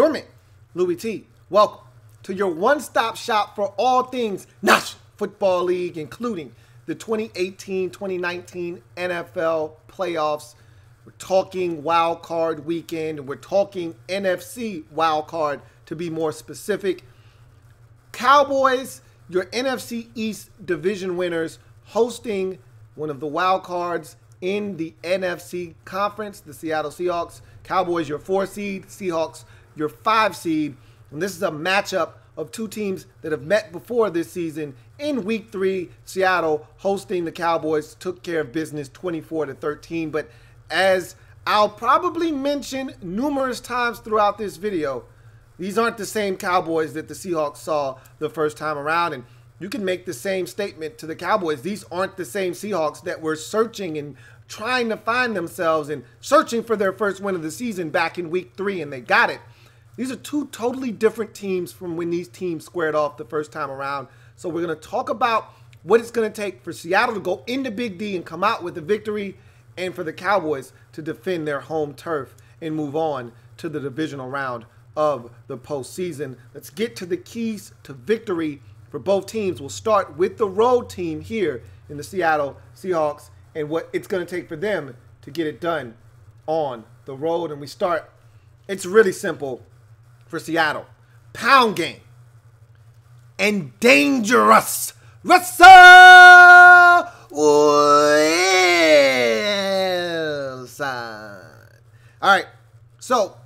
your man, Louie T. Welcome to your one-stop shop for all things National Football League, including the 2018-2019 NFL playoffs. We're talking Wild Card weekend, and we're talking NFC Wildcard to be more specific. Cowboys, your NFC East division winners, hosting one of the wild cards in the NFC Conference, the Seattle Seahawks. Cowboys, your 4 seed, Seahawks, your 5 seed. And this is a matchup of two teams that have met before this season. In Week 3, Seattle hosting the Cowboys took care of business 24-13. But as I'll probably mention numerous times throughout this video, these aren't the same Cowboys that the Seahawks saw the first time around. And you can make the same statement to the Cowboys. These aren't the same Seahawks that were searching and trying to find themselves and searching for their first win of the season back in Week 3, and they got it. These are two totally different teams from when these teams squared off the first time around. So we're going to talk about what it's going to take for Seattle to go into Big D and come out with a victory, and for the Cowboys to defend their home turf and move on to the divisional round of the postseason. Let's get to the keys to victory for both teams. We'll start with the road team here in the Seattle Seahawks and what it's going to take for them to get it done on the road. And we start, it's really simple for Seattle. Pound game and dangerous Russell Wilson. All right, so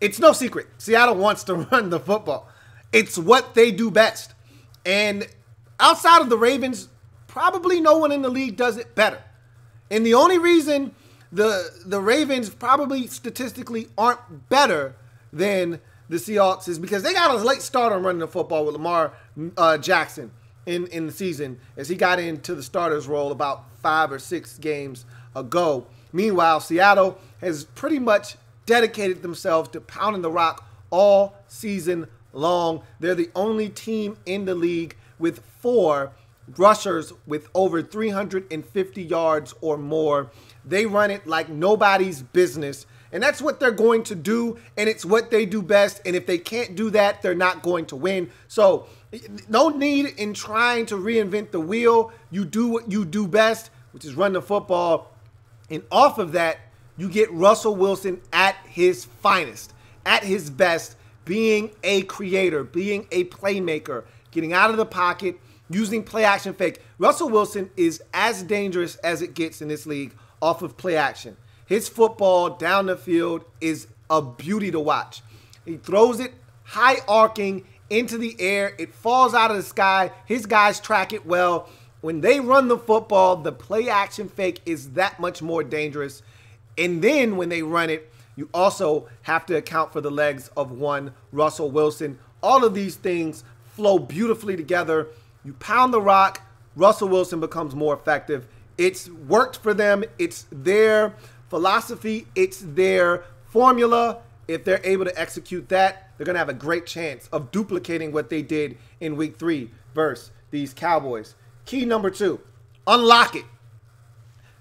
it's no secret. Seattle wants to run the football. It's what they do best. And outside of the Ravens, probably no one in the league does it better. And the only reason the Ravens probably statistically aren't better than the Seahawks is because they got a late start on running the football with Lamar Jackson in the season as he got into the starter's role about 5 or 6 games ago. Meanwhile, Seattle has pretty much dedicated themselves to pounding the rock all season long. They're the only team in the league with 4 rushers with over 350 yards or more. They run it like nobody's business, and that's what they're going to do, and it's what they do best. And if they can't do that, they're not going to win. So no need in trying to reinvent the wheel. You do what you do best, which is run the football. And off of that, you get Russell Wilson at his finest, at his best, being a creator, being a playmaker, getting out of the pocket, using play action fake. Russell Wilson is as dangerous as it gets in this league off of play action. His football down the field is a beauty to watch. He throws it high arcing into the air. It falls out of the sky. His guys track it well. When they run the football, the play action fake is that much more dangerous. And then when they run it, you also have to account for the legs of one Russell Wilson. All of these things flow beautifully together. You pound the rock, Russell Wilson becomes more effective. It's worked for them. It's their philosophy. It's their formula. If they're able to execute that, they're going to have a great chance of duplicating what they did in Week 3 versus these Cowboys. Key number 2, unlock it.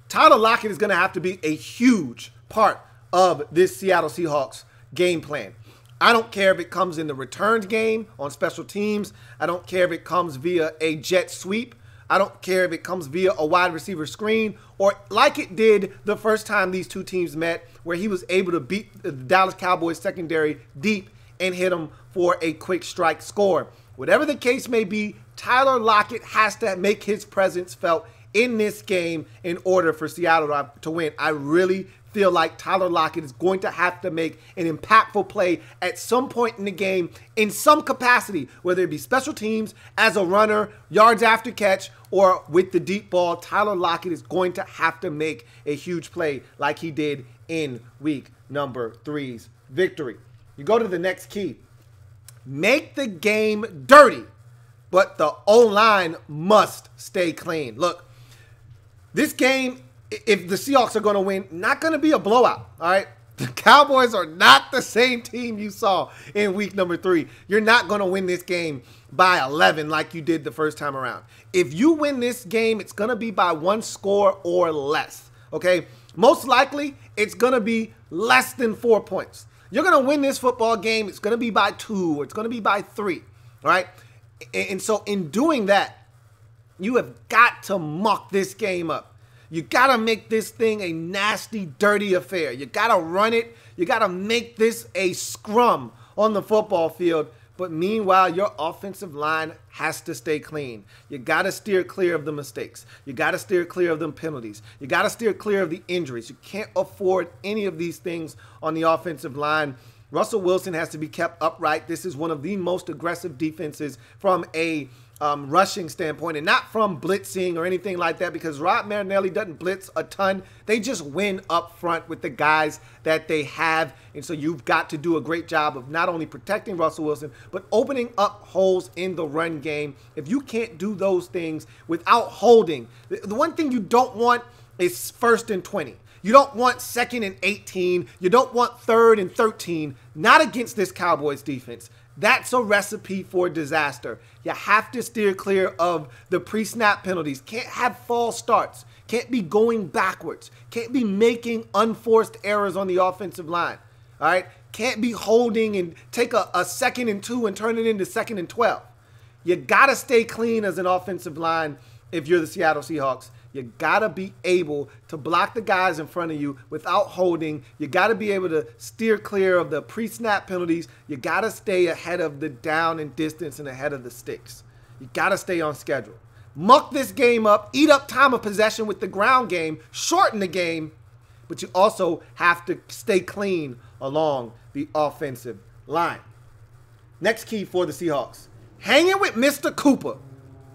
Tyler Lockett is going to have to be a huge part of this Seattle Seahawks game plan. I don't care if it comes in the returns game on special teams. I don't care if it comes via a jet sweep. I don't care if it comes via a wide receiver screen or like it did the first time these two teams met where he was able to beat the Dallas Cowboys secondary deep and hit them for a quick strike score. Whatever the case may be, Tyler Lockett has to make his presence felt in this game in order for Seattle to win. I really feel like Tyler Lockett is going to have to make an impactful play at some point in the game in some capacity, whether it be special teams, as a runner, yards after catch, or with the deep ball. Tyler Lockett is going to have to make a huge play like he did in Week number 3's victory. You go to the next key. Make the game dirty, but the O-line must stay clean. Look, this game, if the Seahawks are going to win, not going to be a blowout, all right? The Cowboys are not the same team you saw in Week number 3. You're not going to win this game by 11 like you did the first time around. If you win this game, it's going to be by 1 score or less, okay? Most likely, it's going to be less than 4 points. You're going to win this football game. It's going to be by 2 or it's going to be by 3. All right. And so in doing that, you have got to muck this game up. You got to make this thing a nasty, dirty affair. You got to run it. You got to make this a scrum on the football field. But meanwhile, your offensive line has to stay clean. You got to steer clear of the mistakes. You got to steer clear of the penalties. You got to steer clear of the injuries. You can't afford any of these things on the offensive line. Russell Wilson has to be kept upright. This is one of the most aggressive defenses from a rushing standpoint, and not from blitzing or anything like that, because Rod Marinelli doesn't blitz a ton. They just win up front with the guys that they have. And so you've got to do a great job of not only protecting Russell Wilson, but opening up holes in the run game. If you can't do those things without holding, the one thing you don't want is 1st and 20. You don't want 2nd and 18. You don't want 3rd and 13. Not against this Cowboys defense. That's a recipe for disaster. You have to steer clear of the pre-snap penalties. Can't have false starts. Can't be going backwards. Can't be making unforced errors on the offensive line. All right? Can't be holding and take a 2nd and 2 and turn it into 2nd and 12. You got to stay clean as an offensive line if you're the Seattle Seahawks. You got to be able to block the guys in front of you without holding. You got to be able to steer clear of the pre-snap penalties. You got to stay ahead of the down and distance and ahead of the sticks. You got to stay on schedule. Muck this game up. Eat up time of possession with the ground game. Shorten the game. But you also have to stay clean along the offensive line. Next key for the Seahawks. Hanging with Mr. Cooper.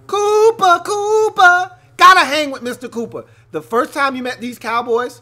Cooper. Gotta hang with Mr. Cooper. The first time you met these Cowboys,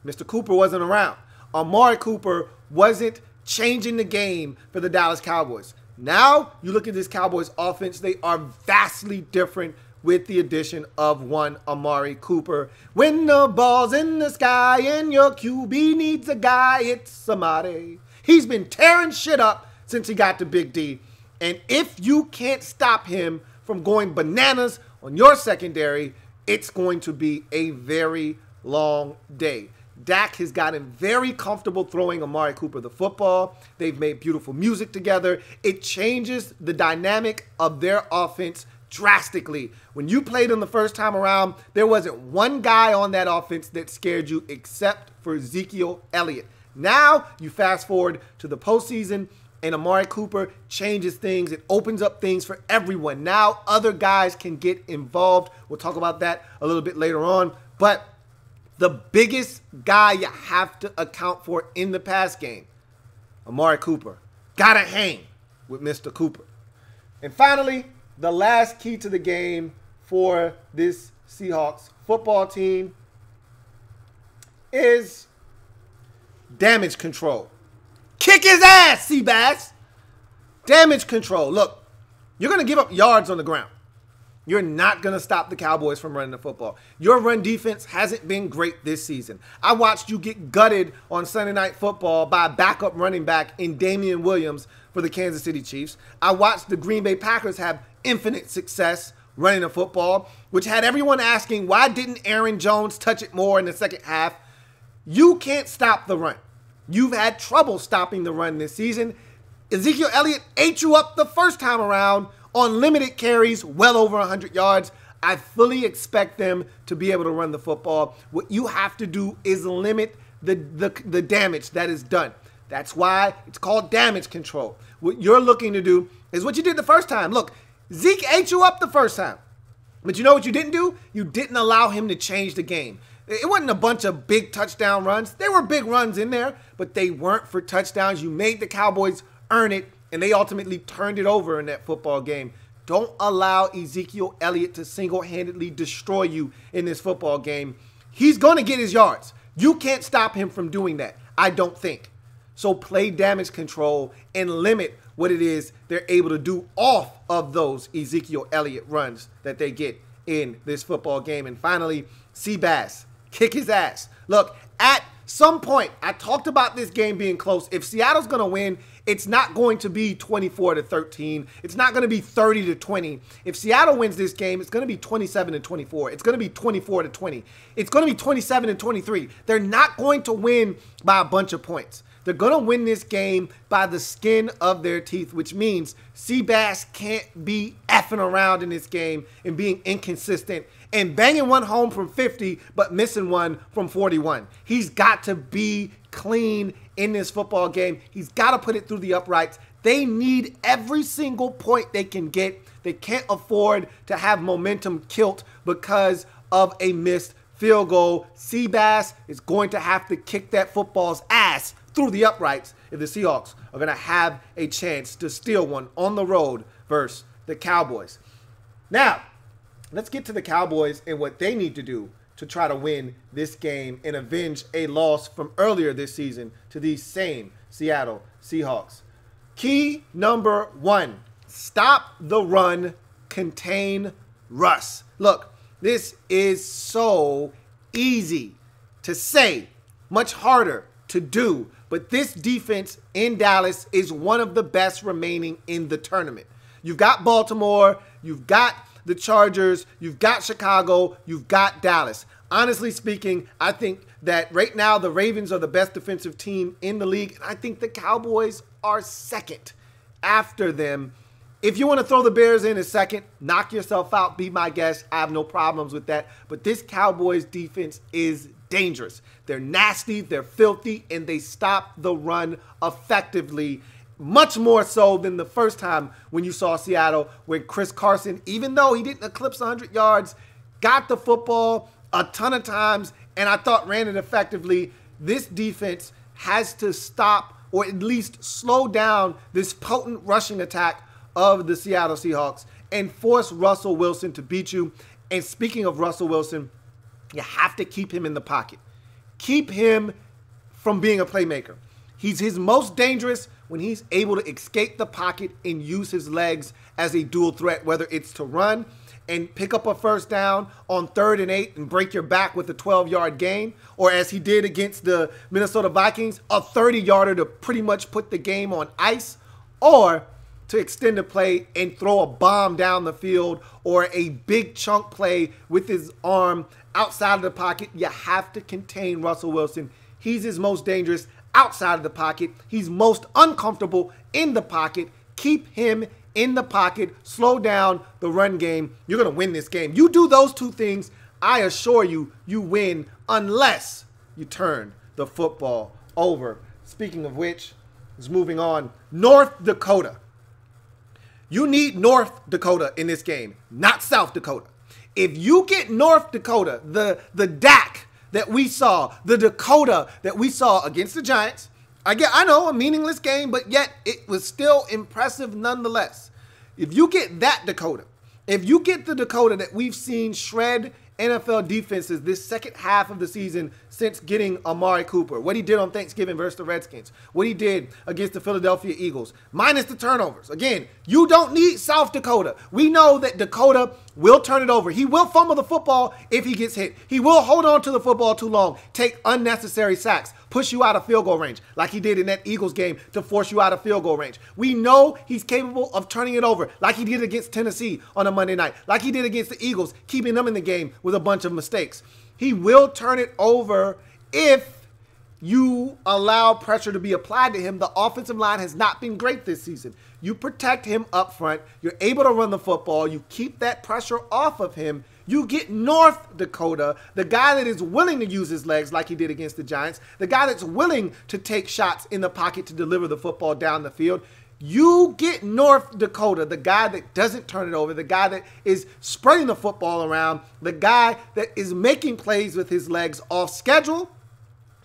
Mr. Cooper wasn't around. Amari Cooper wasn't changing the game for the Dallas Cowboys. Now, you look at this Cowboys offense, they are vastly different with the addition of one Amari Cooper. When the ball's in the sky and your QB needs a guy, it's somebody. He's been tearing shit up since he got to Big D. And if you can't stop him from going bananas on your secondary, it's going to be a very long day. Dak has gotten very comfortable throwing Amari Cooper the football. They've made beautiful music together. It changes the dynamic of their offense drastically. When you played them the first time around, there wasn't one guy on that offense that scared you except for Ezekiel Elliott. Now, you fast forward to the postseason, and Amari Cooper changes things. It opens up things for everyone. Now other guys can get involved. We'll talk about that a little bit later on. But the biggest guy you have to account for in the pass game, Amari Cooper. Gotta hang with Mr. Cooper. And finally, the last key to the game for this Seahawks football team is damage control. Kick his ass, Seabass. Damage control. Look, you're going to give up yards on the ground. You're not going to stop the Cowboys from running the football. Your run defense hasn't been great this season. I watched you get gutted on Sunday Night Football by a backup running back in Damian Williams for the Kansas City Chiefs. I watched the Green Bay Packers have infinite success running the football, which had everyone asking, why didn't Aaron Jones touch it more in the second half? You can't stop the run. You've had trouble stopping the run this season. Ezekiel Elliott ate you up the first time around on limited carries, well over 100 yards. I fully expect them to be able to run the football. What you have to do is limit the damage that is done. That's why it's called damage control. What you're looking to do is what you did the first time. Look, Zeke ate you up the first time. But you know what you didn't do? You didn't allow him to change the game. It wasn't a bunch of big touchdown runs. There were big runs in there, but they weren't for touchdowns. You made the Cowboys earn it, and they ultimately turned it over in that football game. Don't allow Ezekiel Elliott to single-handedly destroy you in this football game. He's going to get his yards. You can't stop him from doing that, I don't think. So play damage control and limit what it is they're able to do off of those Ezekiel Elliott runs that they get in this football game. And finally, Seabass. Kick his ass. Look, at some point, I talked about this game being close. If Seattle's going to win, it's not going to be 24-13. It's not going to be 30-20. If Seattle wins this game, it's going to be 27-24. It's going to be 24-20. It's going to be 27-23. They're not going to win by a bunch of points. They're going to win this game by the skin of their teeth, which means Seabass can't be effing around in this game and being inconsistent and banging one home from 50 but missing one from 41. He's got to be clean in this football game. He's got to put it through the uprights. They need every single point they can get. They can't afford to have momentum killed because of a missed field goal. Seabass is going to have to kick that football's ass through the uprights if the Seahawks are going to have a chance to steal one on the road versus the Cowboys. Now, let's get to the Cowboys and what they need to do to try to win this game and avenge a loss from earlier this season to these same Seattle Seahawks. Key number 1, stop the run, contain Russ. Look, this is so easy to say, much harder to do, but this defense in Dallas is one of the best remaining in the tournament. You've got Baltimore, you've got the Chargers, you've got Chicago, you've got Dallas. Honestly speaking, I think that right now the Ravens are the best defensive team in the league, and I think the Cowboys are second after them. If you want to throw the Bears in a second, knock yourself out, be my guest. I have no problems with that. But this Cowboys defense is dangerous. They're nasty, they're filthy, and they stop the run effectively, much more so than the first time when you saw Seattle, when Chris Carson, even though he didn't eclipse 100 yards, got the football a ton of times, and I thought ran it effectively. This defense has to stop or at least slow down this potent rushing attack of the Seattle Seahawks and force Russell Wilson to beat you. And speaking of Russell Wilson, you have to keep him in the pocket. Keep him from being a playmaker. He's his most dangerous when he's able to escape the pocket and use his legs as a dual threat, whether it's to run and pick up a first down on 3rd and 8 and break your back with a 12-yard gain, or as he did against the Minnesota Vikings, a 30-yarder to pretty much put the game on ice, or to extend a play and throw a bomb down the field or a big chunk play with his arm outside of the pocket. You have to contain Russell Wilson. He's his most dangerous outside of the pocket. He's most uncomfortable in the pocket. Keep him in the pocket, slow down the run game. You're going to win this game. You do those two things, I assure you, you win unless you turn the football over. Speaking of which, is moving on. North Dakota. You need North Dakota in this game, not South Dakota. If you get North Dakota, the DAC that we saw, the Dakota that we saw against the Giants, I know, a meaningless game, but yet it was still impressive nonetheless. If you get that Dakota, if you get the Dakota that we've seen shred NFL defenses this second half of the season since getting Amari Cooper, what he did on Thanksgiving versus the Redskins, what he did against the Philadelphia Eagles, minus the turnovers. Again, you don't need South Dakota. We know that Dakota will turn it over. He will fumble the football if he gets hit. He will hold on to the football too long, take unnecessary sacks, push you out of field goal range like he did in that Eagles game to force you out of field goal range. We know he's capable of turning it over like he did against Tennessee on a Monday night, like he did against the Eagles, keeping them in the game with a bunch of mistakes. He will turn it over if you allow pressure to be applied to him. The offensive line has not been great this season. You protect him up front. You're able to run the football. You keep that pressure off of him. You get North Dakota, the guy that is willing to use his legs like he did against the Giants, the guy that's willing to take shots in the pocket to deliver the football down the field. You get North Dakota, the guy that doesn't turn it over, the guy that is spreading the football around, the guy that is making plays with his legs off schedule.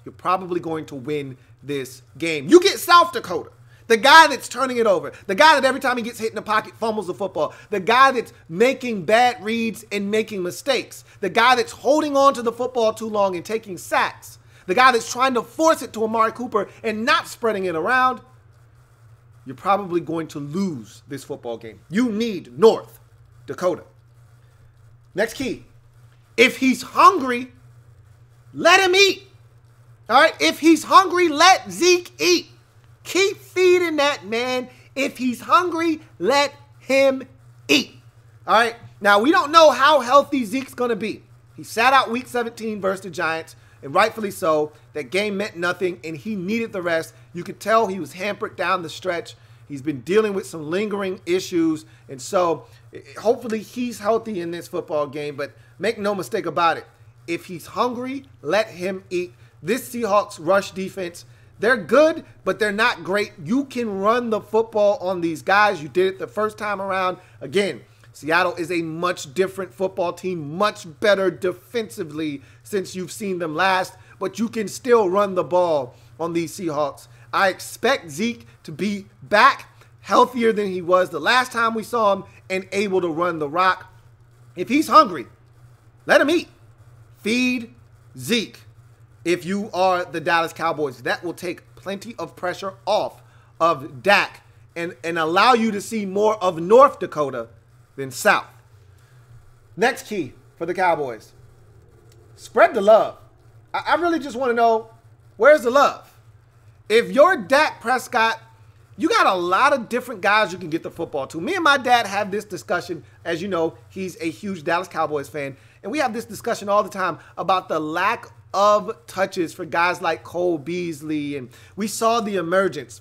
You're probably going to win this game. You get South Dakota, the guy that's turning it over, the guy that every time he gets hit in the pocket fumbles the football, the guy that's making bad reads and making mistakes, the guy that's holding on to the football too long and taking sacks, the guy that's trying to force it to Amari Cooper and not spreading it around. You're probably going to lose this football game. You need North Dakota. Next key. If he's hungry, let him eat. All right? If he's hungry, let Zeke eat. Keep feeding that man. If he's hungry, let him eat. All right? Now, we don't know how healthy Zeke's going to be. He sat out week 17 versus the Giants, and rightfully so. That game meant nothing, and he needed the rest. You could tell he was hampered down the stretch. He's been dealing with some lingering issues. And so hopefully he's healthy in this football game. But make no mistake about it. If he's hungry, let him eat. This Seahawks rush defense, they're good, but they're not great. You can run the football on these guys. You did it the first time around. Again, Seattle is a much different football team, much better defensively since you've seen them last, but you can still run the ball on these Seahawks. I expect Zeke to be back healthier than he was the last time we saw him and able to run the rock. If he's hungry, let him eat. Feed Zeke. If you are the Dallas Cowboys, that will take plenty of pressure off of Dak and allow you to see more of North Dakota than South. Next key for the Cowboys. Spread the love. I really just want to know, where's the love? If you're Dak Prescott, you got a lot of different guys you can get the football to. Me and my dad have this discussion. As you know, he's a huge Dallas Cowboys fan. And we have this discussion all the time about the lack of touches for guys like Cole Beasley. And we saw the emergence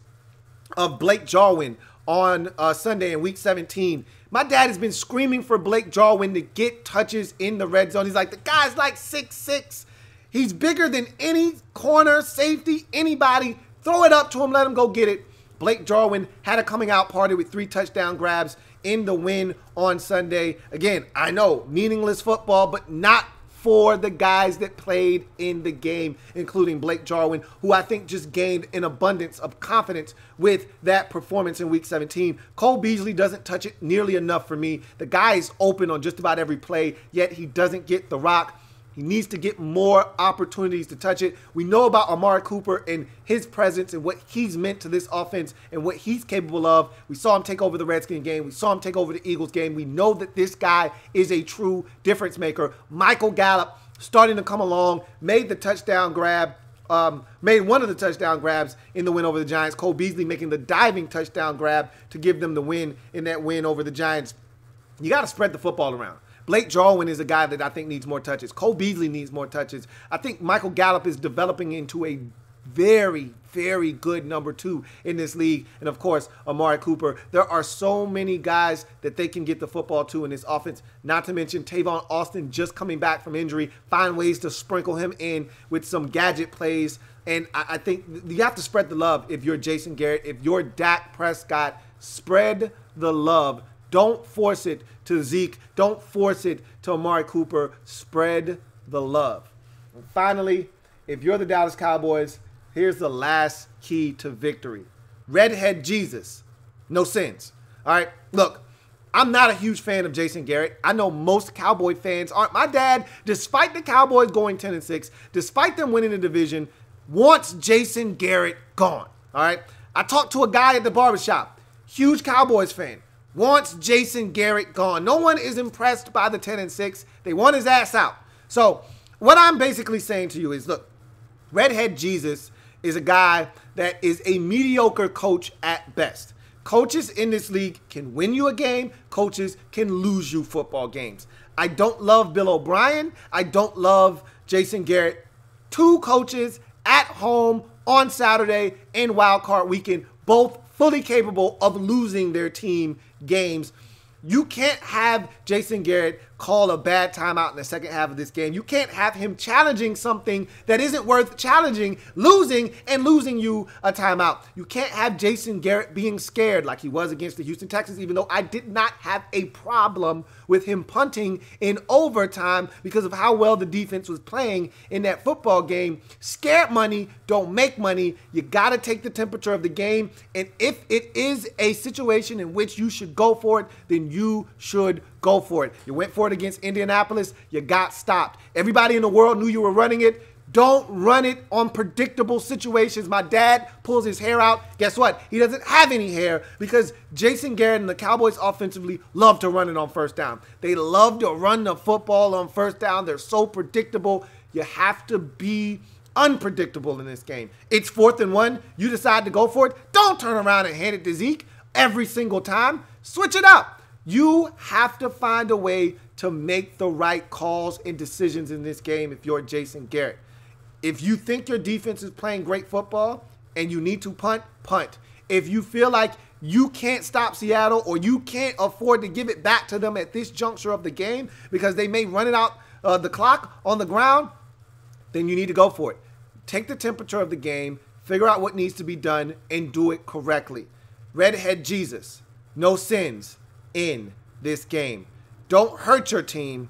of Blake Jarwin on Sunday in Week 17. My dad has been screaming for Blake Jarwin to get touches in the red zone. He's like, the guy's like 6'6". He's bigger than any corner, safety, anybody. Throw it up to him, let him go get it. Blake Jarwin had a coming out party with 3 touchdown grabs in the win on Sunday. Again, I know, meaningless football, but not for the guys that played in the game, including Blake Jarwin, who I think just gained an abundance of confidence with that performance in Week 17. Cole Beasley doesn't touch it nearly enough for me. The guy is open on just about every play, yet he doesn't get the rock. He needs to get more opportunities to touch it. We know about Amari Cooper and his presence and what he's meant to this offense and what he's capable of. We saw him take over the Redskins game. We saw him take over the Eagles game. We know that this guy is a true difference maker. Michael Gallup starting to come along, made the touchdown grab, made one of the touchdown grabs in the win over the Giants. Cole Beasley making the diving touchdown grab to give them the win in that win over the Giants. You got to spread the football around. Blake Jarwin is a guy that I think needs more touches. Cole Beasley needs more touches. I think Michael Gallup is developing into a very, very good number 2 in this league. And, of course, Amari Cooper. There are so many guys that they can get the football to in this offense, not to mention Tavon Austin just coming back from injury. Find ways to sprinkle him in with some gadget plays. And I think you have to spread the love if you're Jason Garrett. If you're Dak Prescott, spread the love. Don't force it to Zeke. Don't force it to Amari Cooper. Spread the love. And finally, if you're the Dallas Cowboys, here's the last key to victory. Redhead Jesus. No sins. All right, look, I'm not a huge fan of Jason Garrett. I know most Cowboy fans aren't. My dad, despite the Cowboys going 10-6, despite them winning the division, wants Jason Garrett gone. All right, I talked to a guy at the barbershop, huge Cowboys fan. Wants Jason Garrett gone. No one is impressed by the 10-6. They want his ass out. So what I'm basically saying to you is, look, Redhead Jesus is a guy that is a mediocre coach at best. Coaches in this league can win you a game. Coaches can lose you football games. I don't love Bill O'Brien. I don't love Jason Garrett. 2 coaches at home on Saturday in Wildcard Weekend, both fully capable of losing their team games. You can't have Jason Garrett call a bad timeout in the second half of this game. You can't have him challenging something that isn't worth challenging, losing you a timeout. You can't have Jason Garrett being scared like he was against the Houston Texans, even though I did not have a problem with him punting in overtime because of how well the defense was playing in that football game. Scared money don't make money. You got to take the temperature of the game, and if it is a situation in which you should go for it, then you should go for it. You went for it against Indianapolis. You got stopped. Everybody in the world knew you were running it. Don't run it on predictable situations. My dad pulls his hair out. Guess what? He doesn't have any hair because Jason Garrett and the Cowboys offensively love to run it on first down. They love to run the football on first down. They're so predictable. You have to be unpredictable in this game. It's 4th and 1. You decide to go for it. Don't turn around and hand it to Zeke every single time. Switch it up. You have to find a way to make the right calls and decisions in this game if you're Jason Garrett. If you think your defense is playing great football, and you need to punt, punt. If you feel like you can't stop Seattle or you can't afford to give it back to them at this juncture of the game because they may run it out the clock on the ground, then you need to go for it. Take the temperature of the game, figure out what needs to be done, and do it correctly. Redhead Jesus, no sins in this game. Don't hurt your team.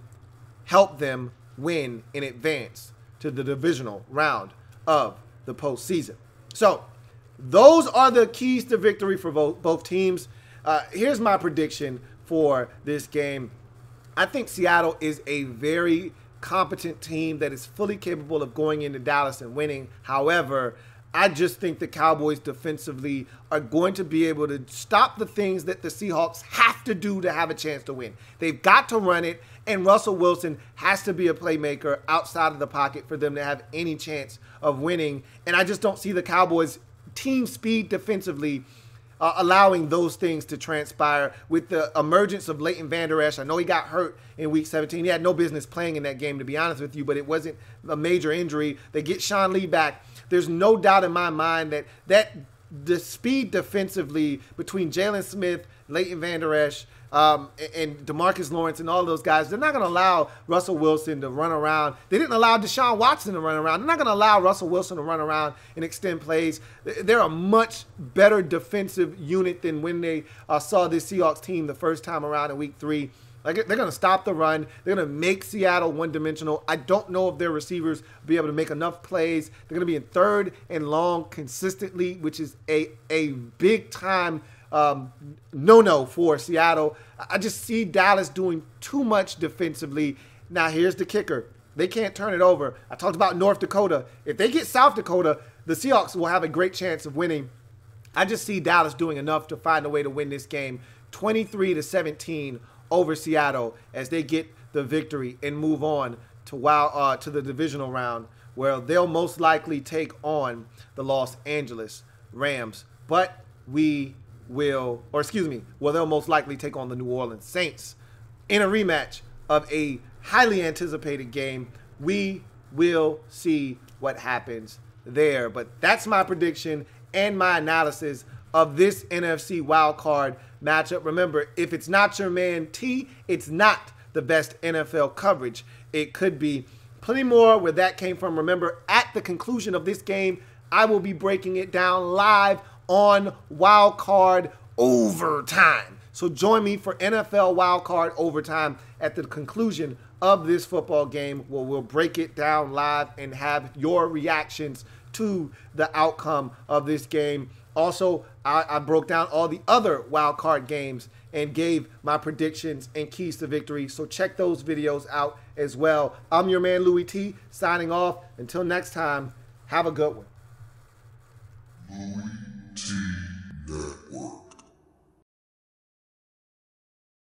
Help them win in advance to the divisional round of the postseason. So those are the keys to victory for both teams. Here's my prediction for this game. I think Seattle is a very competent team that is fully capable of going into Dallas and winning. However, I just think the Cowboys defensively are going to be able to stop the things that the Seahawks have to do to have a chance to win. They've got to run it, and Russell Wilson has to be a playmaker outside of the pocket for them to have any chance of winning. And I just don't see the Cowboys' team speed defensively allowing those things to transpire with the emergence of Leighton Vander Esch. I know he got hurt in Week 17. He had no business playing in that game, to be honest with you, but it wasn't a major injury. They get Sean Lee back. There's no doubt in my mind that the speed defensively between Jalen Smith, Leighton Vander Esch, and DeMarcus Lawrence and all those guys, they're not going to allow Russell Wilson to run around. They didn't allow Deshaun Watson to run around. They're not going to allow Russell Wilson to run around and extend plays. They're a much better defensive unit than when they saw this Seahawks team the first time around in Week 3. Like, they're going to stop the run. They're going to make Seattle one-dimensional. I don't know if their receivers will be able to make enough plays. They're going to be in third and long consistently, which is a big-time no-no for Seattle. I just see Dallas doing too much defensively. Now, here's the kicker. They can't turn it over. I talked about North Dakota. If they get South Dakota, the Seahawks will have a great chance of winning. I just see Dallas doing enough to find a way to win this game 23-17 over Seattle as they get the victory and move on to the divisional round, where they'll most likely take on the Los Angeles Rams. But they'll most likely take on the New Orleans Saints in a rematch of a highly anticipated game. We will see what happens there. But that's my prediction and my analysis of this NFC Wildcard matchup. Remember, if it's not your man T, it's not the best NFL coverage it could be. Plenty more where that came from. Remember, at the conclusion of this game, I will be breaking it down live on Wildcard Overtime. So join me for NFL Wildcard Overtime at the conclusion of this football game, where we'll break it down live and have your reactions to the outcome of this game. Also, I broke down all the other wild card games and gave my predictions and keys to victory. So check those videos out as well. I'm your man, Louie T, signing off. Until next time, have a good one. Louie T Network.